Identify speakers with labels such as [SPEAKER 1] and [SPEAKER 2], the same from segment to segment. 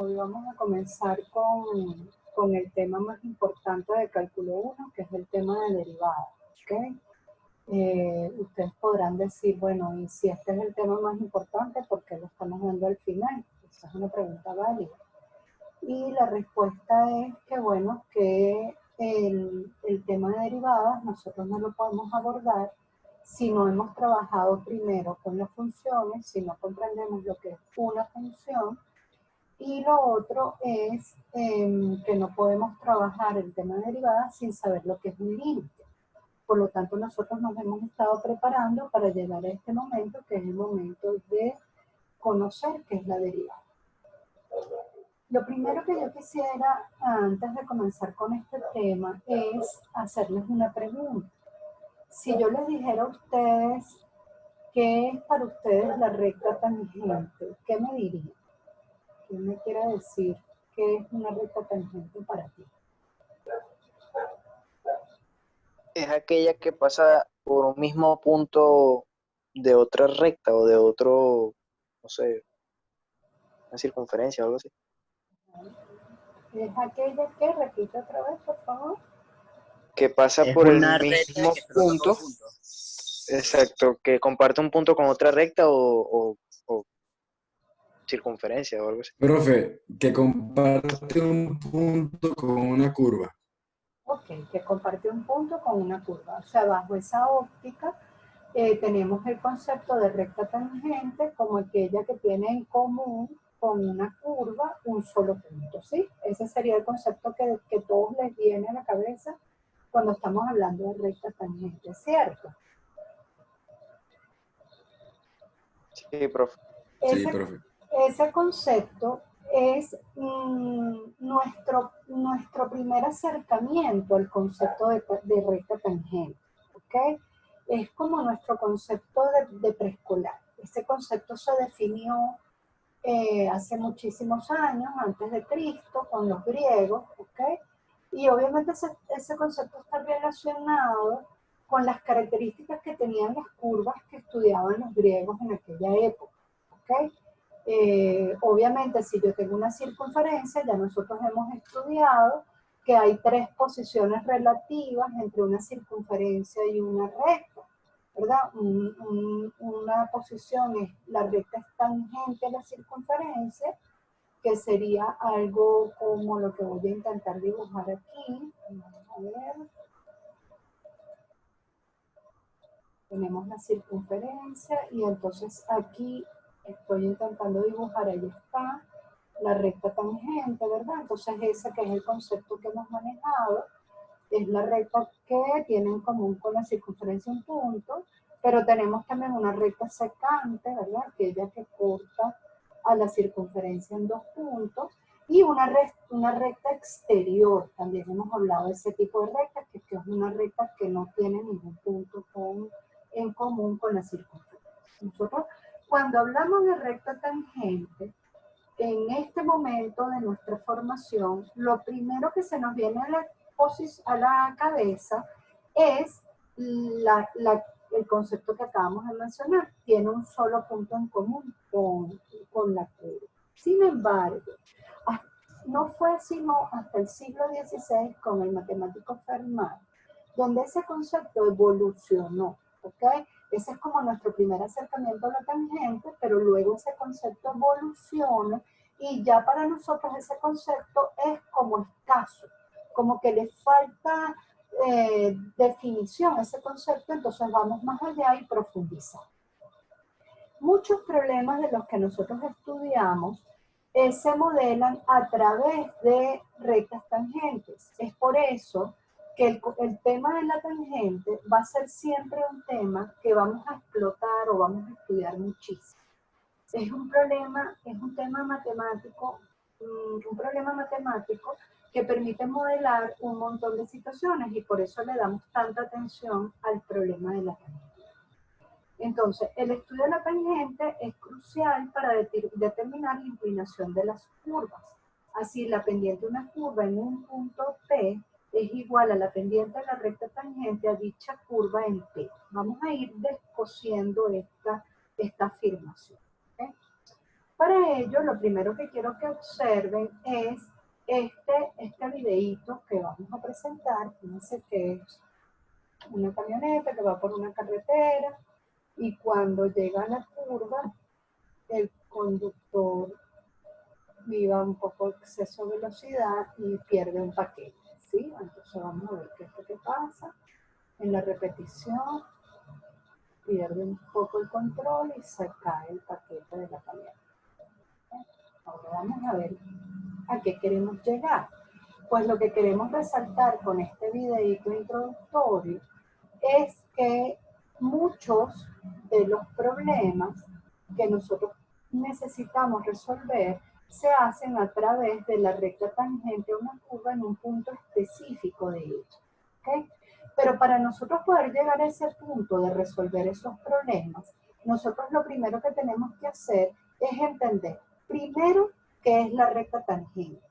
[SPEAKER 1] Hoy vamos a comenzar con el tema más importante de cálculo 1, que es el tema de derivadas. ¿Okay? Ustedes podrán decir, bueno, y si este es el tema más importante, ¿por qué lo estamos dando al final? Esa es una pregunta válida. Y la respuesta es que, bueno, que el tema de derivadas nosotros no lo podemos abordar si no hemos trabajado primero con las funciones, si no comprendemos lo que es una función. Y lo otro es que no podemos trabajar el tema de derivadas sin saber lo que es un límite. Por lo tanto, nosotros nos hemos estado preparando para llegar a este momento, que es el momento de conocer qué es la derivada. Lo primero que yo quisiera, antes de comenzar con este tema, es hacerles una pregunta. Si yo les dijera a ustedes qué es para ustedes la recta tangente, ¿qué me dirían? ¿Qué me quiere decir qué es una recta tangente para ti?
[SPEAKER 2] Es aquella que pasa por un mismo punto de otra recta o de otro, no sé, una circunferencia o algo así.
[SPEAKER 1] Es aquella que, repite otra vez, por favor.
[SPEAKER 2] Que pasa
[SPEAKER 3] Es
[SPEAKER 2] por el
[SPEAKER 3] una
[SPEAKER 2] mismo
[SPEAKER 3] recta que toca
[SPEAKER 2] punto.
[SPEAKER 3] dos puntos.
[SPEAKER 2] Exacto, que comparte un punto con otra recta o circunferencia o algo así.
[SPEAKER 4] Profe, que comparte un punto con una curva.
[SPEAKER 1] Ok, que comparte un punto con una curva. O sea, bajo esa óptica tenemos el concepto de recta tangente como aquella que tiene en común con una curva un solo punto, ¿sí? Ese sería el concepto que todos les viene a la cabeza cuando estamos hablando de recta tangente, ¿cierto?
[SPEAKER 2] Sí, profe.
[SPEAKER 4] Sí, profe.
[SPEAKER 1] Ese concepto es nuestro primer acercamiento al concepto de recta tangente, ¿ok? Es como nuestro concepto de preescolar. Ese concepto se definió hace muchísimos años, antes de Cristo, con los griegos, ¿ok? Y obviamente ese concepto está relacionado con las características que tenían las curvas que estudiaban los griegos en aquella época, ¿ok? Obviamente, si yo tengo una circunferencia, ya nosotros hemos estudiado que hay tres posiciones relativas entre una circunferencia y una recta, ¿verdad? Una posición es la recta es tangente a la circunferencia, que sería algo como lo que voy a intentar dibujar aquí. A ver. Tenemos la circunferencia y entonces aquí estoy intentando dibujar, ahí está, la recta tangente, ¿verdad? Entonces ese que es el concepto que hemos manejado, es la recta que tiene en común con la circunferencia un punto, pero tenemos también una recta secante, ¿verdad? Aquella que corta a la circunferencia en dos puntos, y una recta exterior, también hemos hablado de ese tipo de rectas, que es una recta que no tiene ningún punto en común con la circunferencia. Nosotros, cuando hablamos de recta tangente, en este momento de nuestra formación, lo primero que se nos viene a la cabeza es el concepto que acabamos de mencionar. Tiene un solo punto en común con la curva. Sin embargo, no fue sino hasta el siglo XVI con el matemático Fermat, donde ese concepto evolucionó, ¿ok? Ese es como nuestro primer acercamiento a la tangente, pero luego ese concepto evoluciona y ya para nosotros ese concepto es como escaso, como que le falta definición a ese concepto, entonces vamos más allá y profundizamos. Muchos problemas de los que nosotros estudiamos se modelan a través de rectas tangentes. Es por eso que el tema de la tangente va a ser siempre un tema que vamos a explotar o vamos a estudiar muchísimo. Es un tema matemático, un problema matemático que permite modelar un montón de situaciones y por eso le damos tanta atención al problema de la tangente. Entonces, el estudio de la tangente es crucial para determinar la inclinación de las curvas. Así, la pendiente de una curva en un punto P es igual a la pendiente de la recta tangente a dicha curva en P. Vamos a ir descosiendo esta afirmación. ¿Okay? Para ello, lo primero que quiero que observen es este videíto que vamos a presentar. Fíjense que es una camioneta que va por una carretera y cuando llega a la curva, el conductor viva un poco exceso de velocidad y pierde un paquete, ¿sí? Entonces vamos a ver qué es lo que pasa. En la repetición pierde un poco el control y se cae el paquete de la camioneta. Ahora vamos a ver a qué queremos llegar. Pues lo que queremos resaltar con este videíto introductorio es que muchos de los problemas que nosotros necesitamos resolver se hacen a través de la recta tangente a una curva en un punto específico de ella. ¿Okay? Pero para nosotros poder llegar a ese punto de resolver esos problemas, nosotros lo primero que tenemos que hacer es entender, primero, qué es la recta tangente.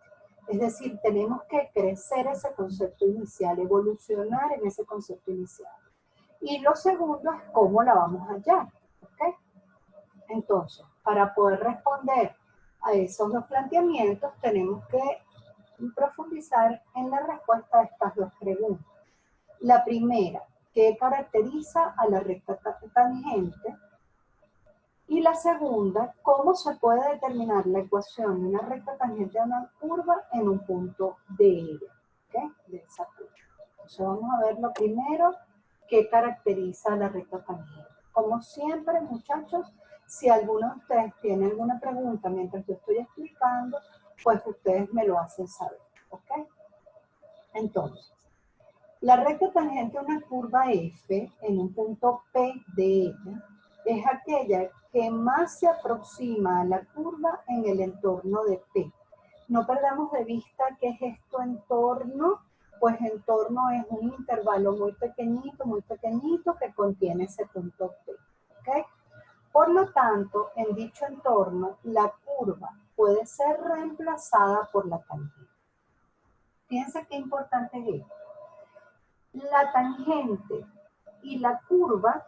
[SPEAKER 1] Es decir, tenemos que crecer ese concepto inicial, evolucionar en ese concepto inicial. Y lo segundo es cómo la vamos a hallar. ¿Okay? Entonces, para poder responder a esos dos planteamientos, tenemos que profundizar en la respuesta a estas dos preguntas. La primera, ¿qué caracteriza a la recta tangente? Y la segunda, ¿cómo se puede determinar la ecuación de una recta tangente a una curva en un punto de ella? ¿Okay? De esa curva. Entonces vamos a ver lo primero, ¿qué caracteriza a la recta tangente? Como siempre, muchachos, si alguno de ustedes tiene alguna pregunta mientras yo estoy explicando, pues ustedes me lo hacen saber. ¿Ok? Entonces, la recta tangente a una curva F en un punto P de ella es aquella que más se aproxima a la curva en el entorno de P. No perdamos de vista qué es esto entorno, pues entorno es un intervalo muy pequeñito que contiene ese punto P. ¿Okay? Por lo tanto, en dicho entorno, la curva puede ser reemplazada por la tangente. Fíjense qué importante es esto. La tangente y la curva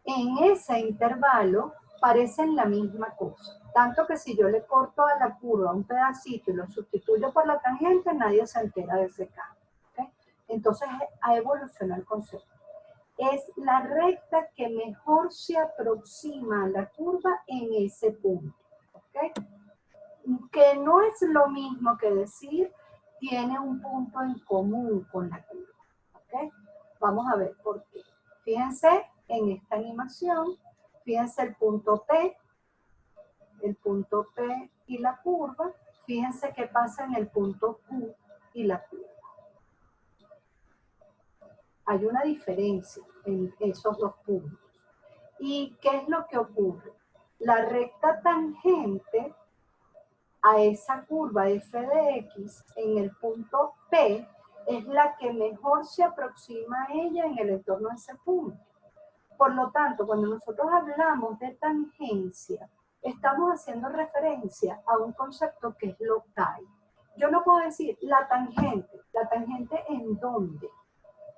[SPEAKER 1] en ese intervalo parecen la misma cosa. Tanto que si yo le corto a la curva un pedacito y lo sustituyo por la tangente, nadie se entera de ese cambio. ¿Okay? Entonces, ha evolucionado el concepto. Es la recta que mejor se aproxima a la curva en ese punto. ¿Okay? Que no es lo mismo que decir tiene un punto en común con la curva. ¿Okay? Vamos a ver por qué. Fíjense en esta animación, fíjense el punto P y la curva, fíjense qué pasa en el punto Q y la curva. Hay una diferencia en esos dos puntos. ¿Y qué es lo que ocurre? La recta tangente a esa curva f de x en el punto P es la que mejor se aproxima a ella en el entorno de ese punto. Por lo tanto, cuando nosotros hablamos de tangencia, estamos haciendo referencia a un concepto que es local. Yo no puedo decir la tangente ¿en dónde?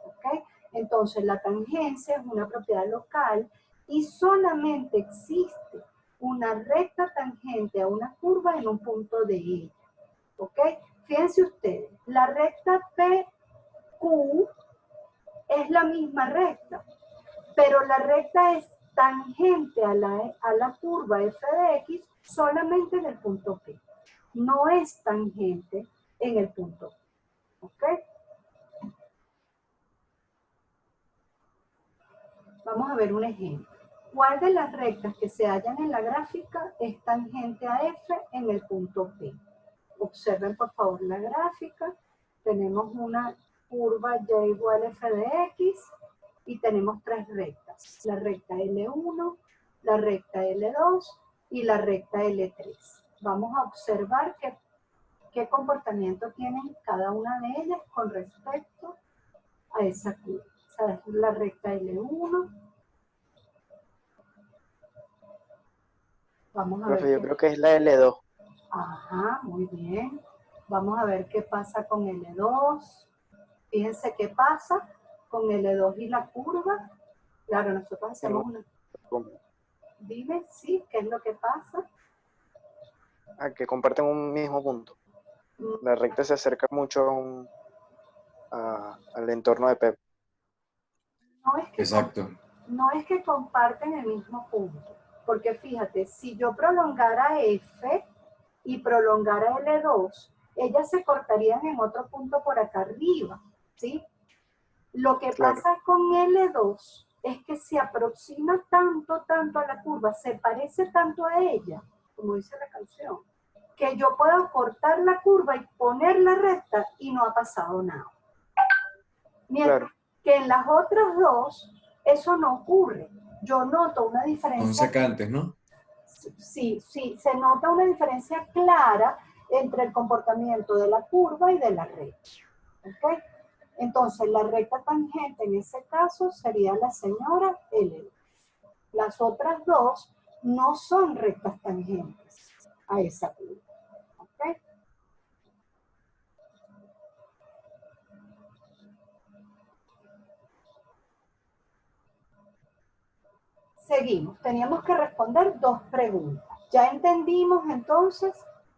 [SPEAKER 1] ¿Okay? Entonces, la tangencia es una propiedad local y solamente existe una recta tangente a una curva en un punto de ella. ¿Ok? Fíjense ustedes, la recta PQ es la misma recta, pero la recta es tangente a la curva f de x solamente en el punto P. No es tangente en el punto P. ¿Ok? Vamos a ver un ejemplo. ¿Cuál de las rectas que se hallan en la gráfica es tangente a f en el punto P? Observen por favor la gráfica. Tenemos una curva y igual a f de x y tenemos tres rectas. La recta L1, la recta L2 y la recta L3. Vamos a observar qué comportamiento tienen cada una de ellas con respecto a esa curva. O sea, es la recta L1. Vamos a ver.
[SPEAKER 2] Yo creo que es la L2.
[SPEAKER 1] Ajá, muy bien. Vamos a ver qué pasa con L2. Fíjense qué pasa con L2 y la curva. Claro, nosotros hacemos una... Dime, sí, ¿qué es lo que pasa?
[SPEAKER 2] que comparten un mismo punto. La recta se acerca mucho al entorno de P.
[SPEAKER 1] No es que,
[SPEAKER 4] Exacto.
[SPEAKER 1] no es que comparten el mismo punto, porque fíjate, si yo prolongara F y prolongara L2, ellas se cortarían en otro punto por acá arriba, ¿sí? Lo que
[SPEAKER 2] Claro.
[SPEAKER 1] pasa con L2 es que se aproxima tanto, tanto a la curva, se parece tanto a ella, como dice la canción, que yo puedo cortar la curva y ponerla recta y no ha pasado nada. Mientras
[SPEAKER 2] Claro.
[SPEAKER 1] que en las otras dos, eso no ocurre. Yo noto una
[SPEAKER 4] Son
[SPEAKER 1] diferencia.
[SPEAKER 4] secantes, ¿no?
[SPEAKER 1] Sí, se nota una diferencia clara entre el comportamiento de la curva y de la recta. ¿Ok? Entonces, la recta tangente en ese caso sería la señora L2. Las otras dos no son rectas tangentes a esa curva. ¿Ok? Seguimos. Teníamos que responder dos preguntas. Ya entendimos entonces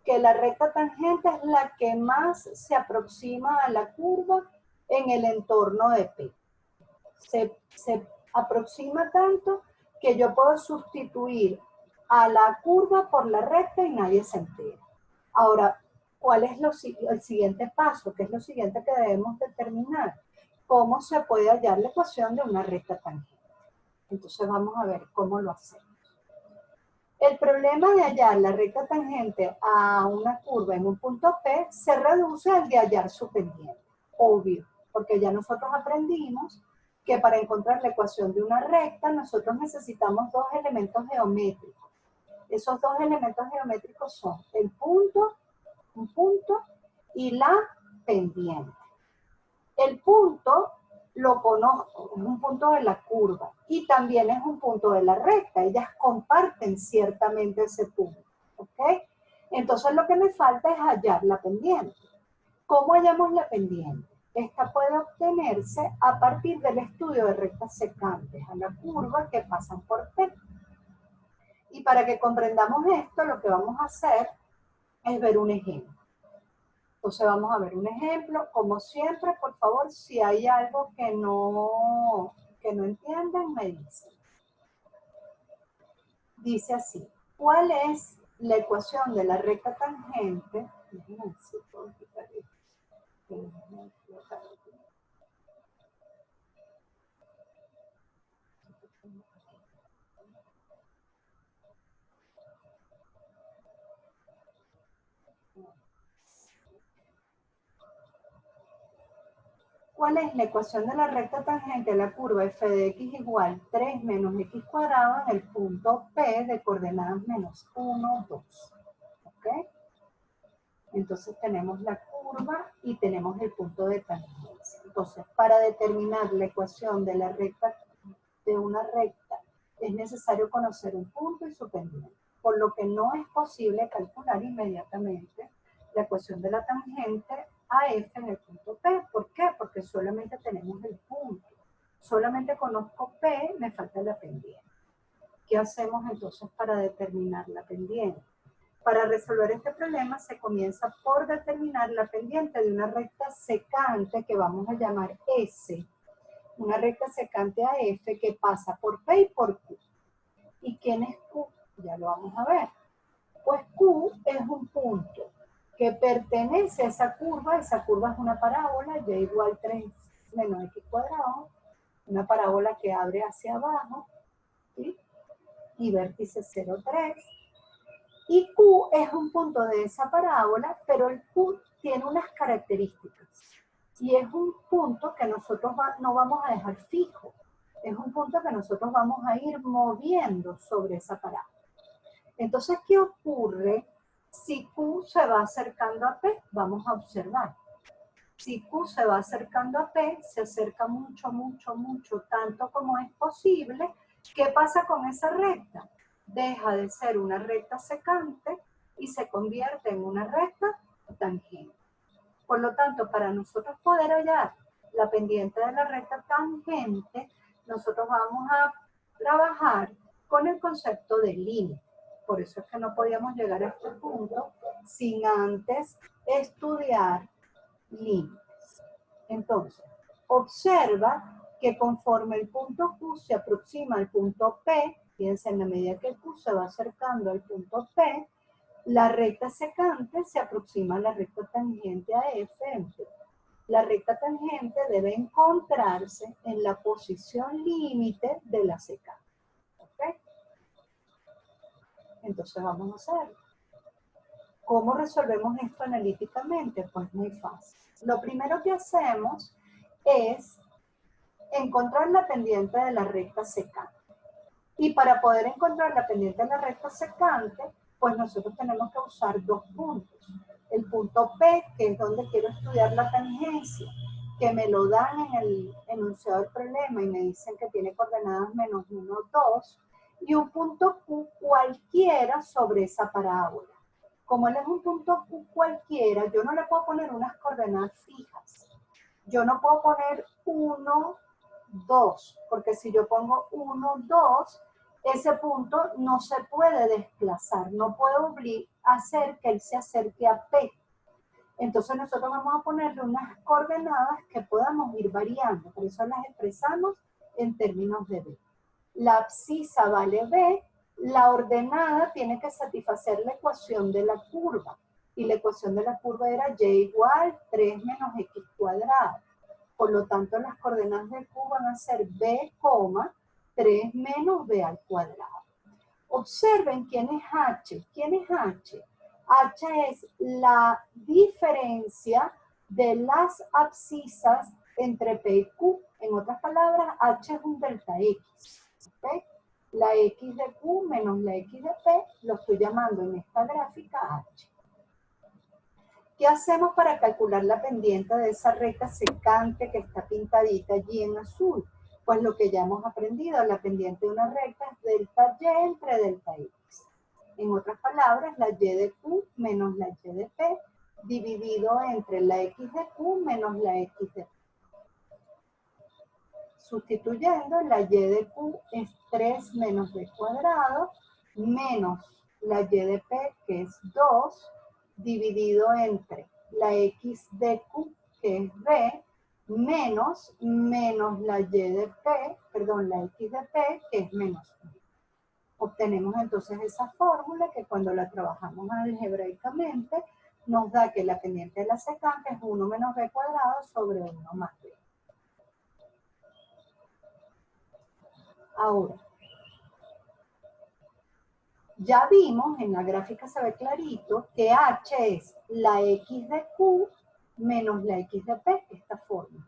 [SPEAKER 1] que la recta tangente es la que más se aproxima a la curva en el entorno de P. Se aproxima tanto que yo puedo sustituir a la curva por la recta y nadie se entera. Ahora, ¿cuál es el siguiente paso? ¿Qué es lo siguiente que debemos determinar? ¿Cómo se puede hallar la ecuación de una recta tangente? Entonces vamos a ver cómo lo hacemos. El problema de hallar la recta tangente a una curva en un punto P se reduce al de hallar su pendiente, obvio, porque ya nosotros aprendimos que para encontrar la ecuación de una recta nosotros necesitamos dos elementos geométricos. Esos dos elementos geométricos son el punto, un punto, y la pendiente. El punto lo conozco, es un punto de la curva y también es un punto de la recta. Ellas comparten ciertamente ese punto, ¿ok? Entonces lo que me falta es hallar la pendiente. ¿Cómo hallamos la pendiente? Esta puede obtenerse a partir del estudio de rectas secantes a la curva que pasan por P. Y para que comprendamos esto, lo que vamos a hacer es ver un ejemplo. Entonces vamos a ver un ejemplo. Como siempre, por favor, si hay algo que no entienden, me dicen. Dice así, ¿cuál es la ecuación de la recta tangente? Déjenme ver si puedo quitar esto. ¿Cuál es la ecuación de la recta tangente a la curva f de x igual 3 menos x cuadrado en el punto P de coordenadas menos 1, 2? ¿Ok? Entonces tenemos la curva y tenemos el punto de tangencia. Entonces, para determinar la ecuación de la recta, de una recta, es necesario conocer un punto y su pendiente, por lo que no es posible calcular inmediatamente la ecuación de la tangente a f en el punto P. ¿Por qué? Porque solamente tenemos el punto. Solamente conozco P, me falta la pendiente. ¿Qué hacemos entonces para determinar la pendiente? Para resolver este problema se comienza por determinar la pendiente de una recta secante que vamos a llamar S. Una recta secante a F que pasa por P y por Q. ¿Y quién es Q? Ya lo vamos a ver. Pues Q es un punto que pertenece a esa curva es una parábola, y igual 3 menos x cuadrado, una parábola que abre hacia abajo, ¿sí? Y vértice 0, 3. Y Q es un punto de esa parábola, pero el Q tiene unas características. Y es un punto que nosotros no vamos a dejar fijo. Es un punto que nosotros vamos a ir moviendo sobre esa parábola. Entonces, ¿qué ocurre si Q se va acercando a P? Vamos a observar. Si Q se va acercando a P, se acerca mucho, mucho, mucho, tanto como es posible. ¿Qué pasa con esa recta? Deja de ser una recta secante y se convierte en una recta tangente. Por lo tanto, para nosotros poder hallar la pendiente de la recta tangente, nosotros vamos a trabajar con el concepto de límite. Por eso es que no podíamos llegar a este punto sin antes estudiar límites. Entonces, observa que conforme el punto Q se aproxima al punto P, fíjense, en la medida que el Q se va acercando al punto P, la recta secante se aproxima a la recta tangente a F en P. La recta tangente debe encontrarse en la posición límite de la secante. ¿Ok? Entonces vamos a hacerlo. ¿Cómo resolvemos esto analíticamente? Pues muy fácil. Lo primero que hacemos es encontrar la pendiente de la recta secante. Y para poder encontrar la pendiente de la recta secante, pues nosotros tenemos que usar dos puntos. El punto P, que es donde quiero estudiar la tangencia, que me lo dan en el enunciado del problema y me dicen que tiene coordenadas -1, 2, y un punto Q cualquiera sobre esa parábola. Como él es un punto Q cualquiera, yo no le puedo poner unas coordenadas fijas. Yo no puedo poner 1, 2, porque si yo pongo 1, 2, ese punto no se puede desplazar, no puedo hacer que él se acerque a P. Entonces nosotros vamos a ponerle unas coordenadas que podamos ir variando, por eso las expresamos en términos de B. La abscisa vale B, la ordenada tiene que satisfacer la ecuación de la curva, y la ecuación de la curva era y igual 3 menos x cuadrado. Por lo tanto, las coordenadas de Q van a ser b, 3 menos b al cuadrado. Observen quién es h. ¿Quién es h? H es la diferencia de las abscisas entre P y Q. En otras palabras, h es un delta x. ¿Okay? La x de Q menos la x de P lo estoy llamando en esta gráfica h. ¿Qué hacemos para calcular la pendiente de esa recta secante que está pintadita allí en azul? Pues lo que ya hemos aprendido, la pendiente de una recta es delta y entre delta x. En otras palabras, la y de Q menos la y de P dividido entre la x de Q menos la x de P. Sustituyendo, la y de Q es 3 menos b cuadrado menos la y de P, que es 2, dividido entre la x de Q, que es b, menos la y de P, perdón, la x de P, que es menos 1. Obtenemos entonces esa fórmula que cuando la trabajamos algebraicamente nos da que la pendiente de la secante es 1 menos b cuadrado sobre 1 más b. Ahora, ya vimos, en la gráfica se ve clarito, que h es la x de Q menos la x de P, esta fórmula.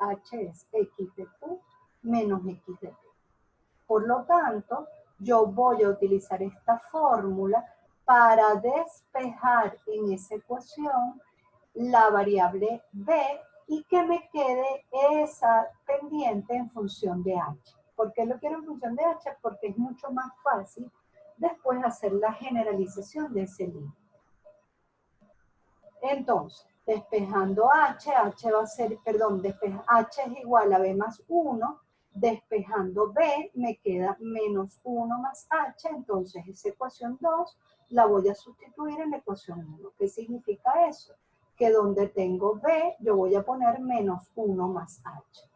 [SPEAKER 1] H es x de Q menos x de P. Por lo tanto, yo voy a utilizar esta fórmula para despejar en esa ecuación la variable b y que me quede esa pendiente en función de h. ¿Por qué lo quiero en función de h? Porque es mucho más fácil después hacer la generalización de ese límite. Entonces, despejando h, h va a ser, perdón, h es igual a b más 1, despejando b me queda menos 1 más h, entonces esa ecuación 2 la voy a sustituir en la ecuación 1. ¿Qué significa eso? Que donde tengo b, yo voy a poner menos 1 más h.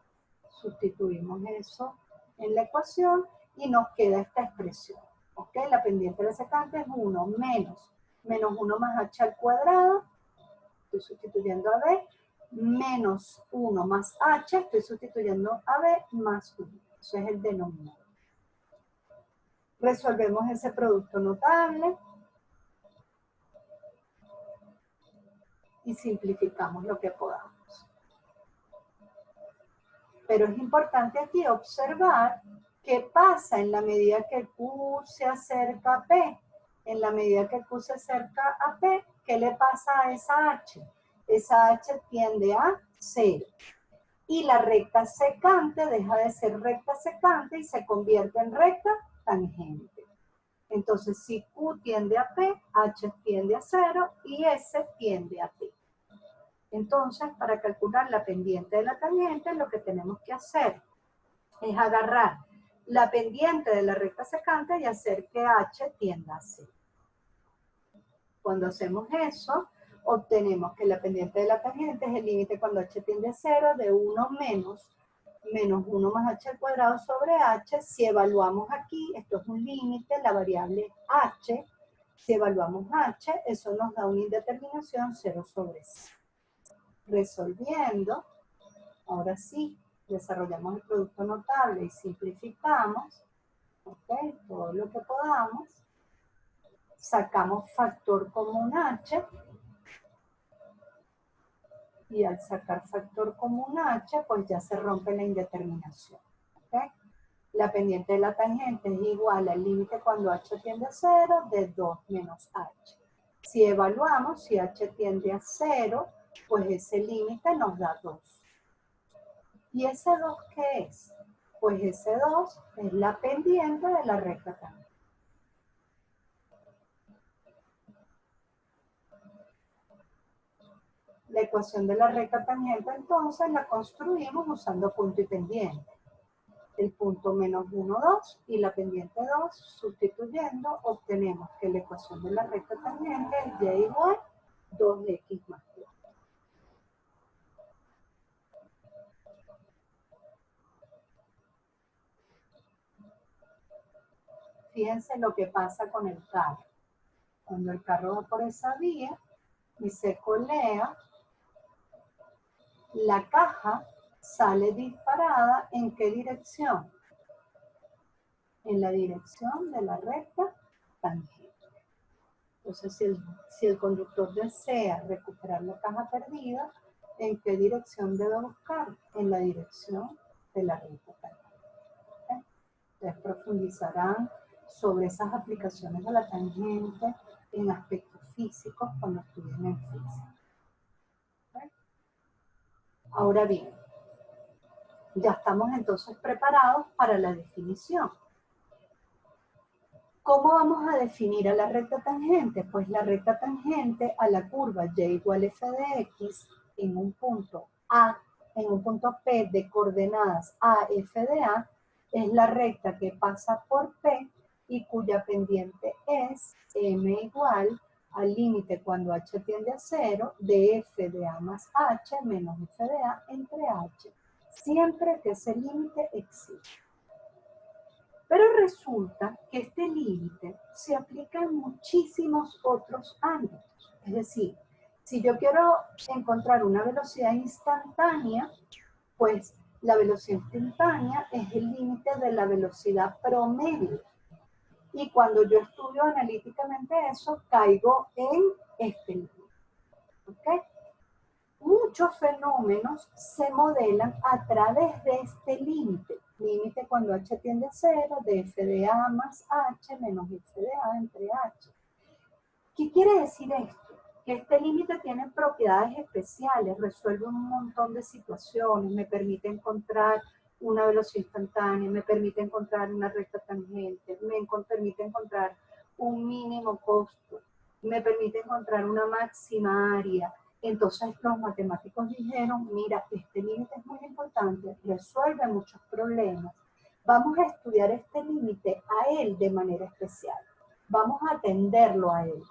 [SPEAKER 1] Sustituimos eso en la ecuación y nos queda esta expresión. ¿Ok? La pendiente de la secante es 1 menos 1 más h al cuadrado, estoy sustituyendo a b, menos 1 más h, estoy sustituyendo a b, más 1. Eso es el denominador. Resolvemos ese producto notable y simplificamos lo que podamos. Pero es importante aquí observar qué pasa en la medida que Q se acerca a P. En la medida que Q se acerca a P, ¿qué le pasa a esa H? Esa H tiende a 0. Y la recta secante deja de ser recta secante y se convierte en recta tangente. Entonces, si Q tiende a P, H tiende a 0 y S tiende a P. Entonces, para calcular la pendiente de la tangente, lo que tenemos que hacer es agarrar la pendiente de la recta secante y hacer que h tienda a 0. Cuando hacemos eso, obtenemos que la pendiente de la tangente es el límite cuando h tiende a 0 de 1 menos 1 más h al cuadrado sobre h. Si evaluamos aquí, esto es un límite, la variable h. Si evaluamos h, eso nos da una indeterminación 0 sobre 0. Resolviendo, ahora sí, desarrollamos el producto notable y simplificamos, ¿ok? Todo lo que podamos. Sacamos factor común h. Y al sacar factor común h, pues ya se rompe la indeterminación. ¿Okay? La pendiente de la tangente es igual al límite cuando h tiende a 0 de 2 menos h. Si evaluamos, si h tiende a 0, pues ese límite nos da 2. ¿Y ese 2 qué es? Pues ese 2 es la pendiente de la recta tangente. La ecuación de la recta tangente entonces la construimos usando punto y pendiente. El punto menos 1, 2 y la pendiente 2, sustituyendo, obtenemos que la ecuación de la recta tangente es y igual 2x más 4. Fíjense lo que pasa con el carro. Cuando el carro va por esa vía y se colea, la caja sale disparada ¿en qué dirección? En la dirección de la recta tangente. Entonces, si el conductor desea recuperar la caja perdida, ¿en qué dirección debe buscar? En la dirección de la recta tangente. ¿Okay? Ustedes profundizarán sobre esas aplicaciones de la tangente en aspectos físicos cuando estudien en física. ¿Okay? Ahora bien, ya estamos entonces preparados para la definición. ¿Cómo vamos a definir a la recta tangente? Pues la recta tangente a la curva y igual f de x en un punto A, en un punto P de coordenadas A, f de A, es la recta que pasa por P y cuya pendiente es m igual al límite cuando h tiende a 0 de f de A más h menos f de A entre h, siempre que ese límite exista. Pero resulta que este límite se aplica en muchísimos otros ámbitos. Es decir, si yo quiero encontrar una velocidad instantánea, pues la velocidad instantánea es el límite de la velocidad promedio. Y cuando yo estudio analíticamente eso, caigo en este límite. ¿Ok? Muchos fenómenos se modelan a través de este límite. Límite cuando h tiende a 0 de f de A más h menos f de A entre h. ¿Qué quiere decir esto? Que este límite tiene propiedades especiales, resuelve un montón de situaciones, me permite encontrar una velocidad instantánea, me permite encontrar una recta tangente, me permite encontrar un mínimo costo, me permite encontrar una máxima área. Entonces los matemáticos dijeron, mira, este límite es muy importante, resuelve muchos problemas. Vamos a estudiar este límite a él de manera especial. Vamos a atenderlo a él.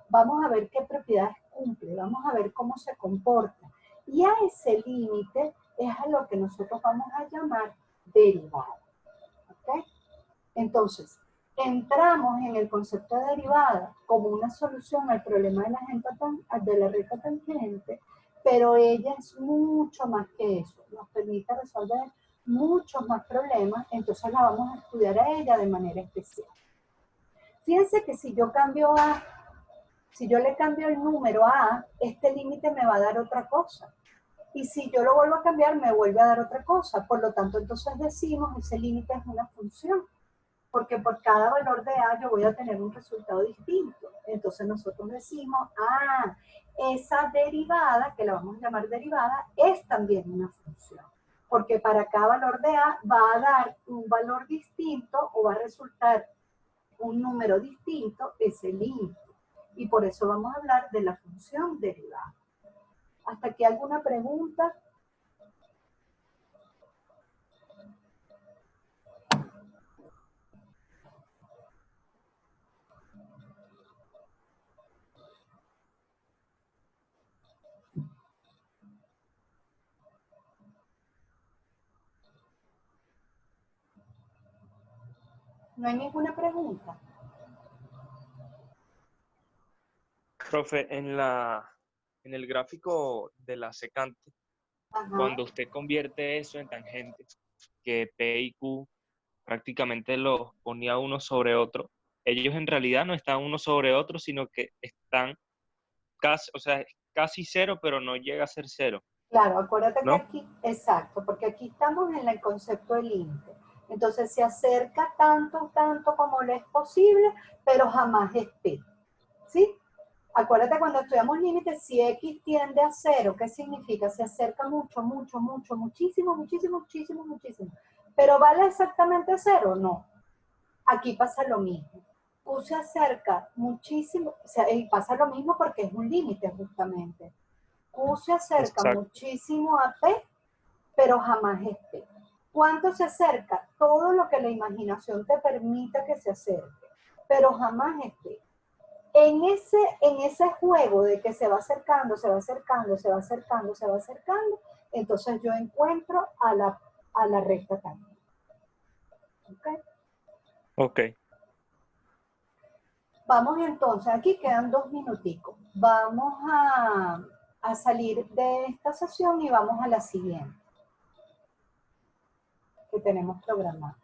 [SPEAKER 1] Vamos a ver qué propiedades cumple, vamos a ver cómo se comporta. Y a ese límite es a lo que nosotros vamos a llamar derivada. ¿Ok? Entonces, entramos en el concepto de derivada como una solución al problema de la recta tangente, pero ella es mucho más que eso. Nos permite resolver muchos más problemas, entonces la vamos a estudiar a ella de manera especial. Fíjense que si yo cambio a si yo le cambio el número a, este límite me va a dar otra cosa. Y si yo lo vuelvo a cambiar, me vuelve a dar otra cosa. Por lo tanto, entonces decimos, ese límite es una función. Porque por cada valor de a, yo voy a tener un resultado distinto. Entonces nosotros decimos, esa derivada, que la vamos a llamar derivada, es también una función. Porque para cada valor de a va a dar un valor distinto o va a resultar un número distinto ese límite. Y por eso vamos a hablar de la función derivada. ¿Hasta aquí alguna pregunta? ¿No hay ninguna pregunta?
[SPEAKER 3] Profe, en el gráfico de la secante,
[SPEAKER 1] Ajá.
[SPEAKER 3] cuando usted convierte eso en tangentes, que P y Q prácticamente los ponía uno sobre otro, ellos en realidad no están uno sobre otro, sino que están casi, o sea, casi cero, pero no llega a ser cero,
[SPEAKER 1] Claro, acuérdate que
[SPEAKER 3] ¿no?
[SPEAKER 1] aquí, exacto, porque aquí estamos en el concepto del límite. Entonces se acerca tanto, tanto como le es posible, pero jamás es P. ¿Sí? Acuérdate cuando estudiamos límites, si X tiende a cero, ¿qué significa? Se acerca mucho, mucho, mucho, muchísimo, muchísimo, muchísimo, muchísimo. ¿Pero vale exactamente cero? No. Aquí pasa lo mismo. Q se acerca muchísimo, o sea, y pasa lo mismo porque es un límite justamente. Q se acerca
[SPEAKER 3] Exacto.
[SPEAKER 1] muchísimo a P, pero jamás es P. ¿Cuánto se acerca? Todo lo que la imaginación te permita que se acerque, pero jamás es P. En ese juego de que se va acercando, se va acercando, se va acercando, se va acercando, entonces yo encuentro a la recta también. ¿Ok?
[SPEAKER 3] Ok.
[SPEAKER 1] Vamos entonces, aquí quedan 2 minuticos. Vamos a salir de esta sesión y vamos a la siguiente que tenemos programada.